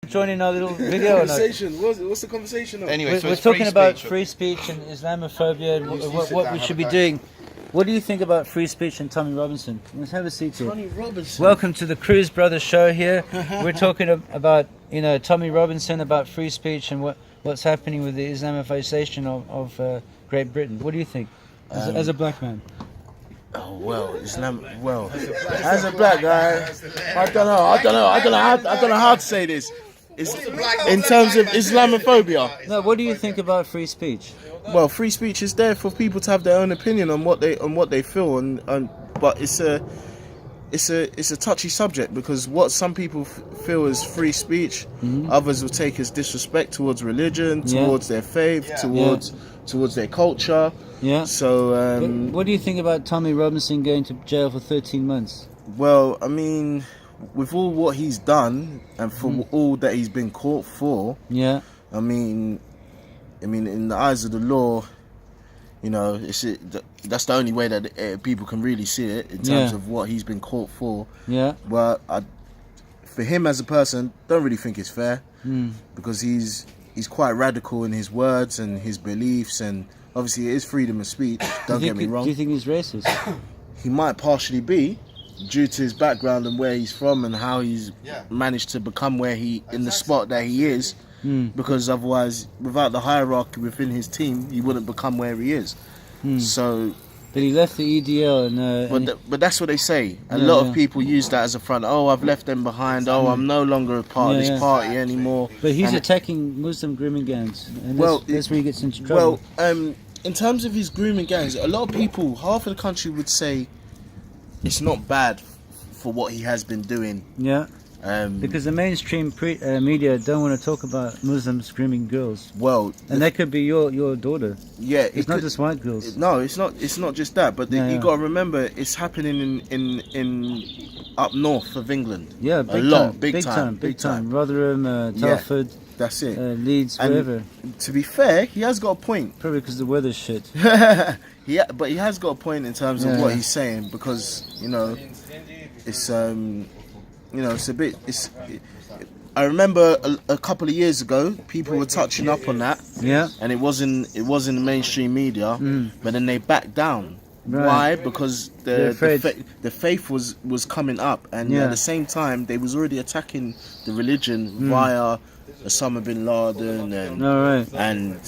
Joining our little video. Or not? Conversation. What's the conversation of? Anyway, so We're it's talking free about speech. free speech and Islamophobia and sit what down, we have should a be go. doing. What do you think about free speech and Tommy Robinson? Let's have a seat here. Tony Robinson. Welcome to the Cruz Brothers show here. We're talking about, Tommy Robinson, about free speech and what's happening with the Islamization of Great Britain. What do you think, as a black man? Oh well, Islam. Well, as a black guy, I don't know how to say this. It's, in terms of Islamophobia. No, what do you think about free speech? Well, free speech is there for people to have their own opinion on what they feel, but it's a touchy subject because what some people feel is free speech, others will take as disrespect towards religion, towards their faith, towards their culture. Yeah. So, What do you think about Tommy Robinson going to jail for 13 months? well, I mean, with all what he's done and for all that he's been caught for, Yeah. I mean, in the eyes of the law, that's the only way that people can really see it in terms of what he's been caught for. Yeah. But for him as a person, don't really think it's fair because he's quite radical in his words and his beliefs, and obviously it is freedom of speech. Don't get me wrong. Do you think he's racist? He might partially be due to his background and where he's from and how he's managed to become in the spot that he is. Because otherwise, without the hierarchy within his team, he wouldn't become where he is. So, But he left the EDL and... but that's what they say. A lot of people use that as a front. Oh, I've left them behind. Oh, I'm no longer a part of this party anymore. But he's And- attacking Muslim grooming gangs, and Well, that's where he gets into trouble. Well, in terms of his grooming gangs, a lot of people, half of the country would say it's not bad for what he has been doing. Yeah, because the mainstream media don't want to talk about Muslims grooming girls, Well, and that could be your daughter. yeah, It's not just white girls. No, it's not. It's not just that. But you got to remember, it's happening in up north of England. Yeah, big time. Rotherham, Telford, That's it. Leeds, And wherever. to be fair, he has got a point. Probably because the weather's shit. But he has got a point in terms of what he's saying because it's it's a bit. I remember a couple of years ago, people were touching up on that. Yeah. And it wasn't the mainstream media, but then they backed down. Right. Why? Because They're afraid. the faith was coming up, and at the same time they was already attacking the religion via Osama bin Laden and All right. and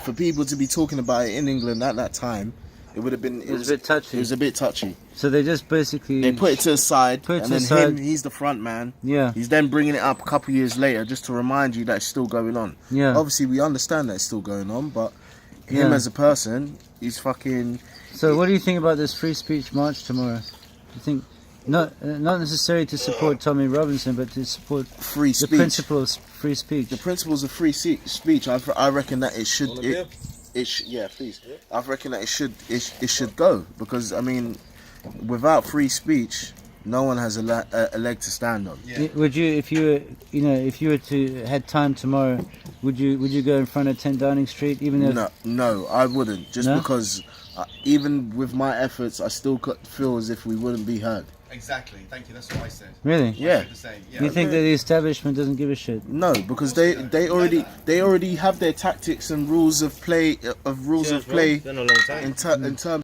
for people to be talking about it in England at that time, it would have been It was a bit touchy. It was a bit touchy. So they just basically... They put it to the side, Put it and to then the side. he's the front man. Yeah. He's then bringing it up a couple of years later just to remind you that it's still going on. Yeah. Obviously, we understand that it's still going on, but him as a person, he's fucking... So what do you think about this free speech march tomorrow? Do you think not necessarily to support Tommy Robinson, but to support Free the speech. principle of free speech? The principles of free speech, I reckon that it should... yeah, please. I reckon that it should go, because, I mean, without free speech, no one has a leg to stand on. Yeah. Would you, if you were to had time tomorrow, would you go in front of 10 Downing Street, even if... No, I wouldn't. Just because, even with my efforts, I still feel as if we wouldn't be heard. Exactly. Thank you. That's what I said. Really? Yeah. You think that the establishment doesn't give a shit? No, because they already have their tactics and rules of play in terms.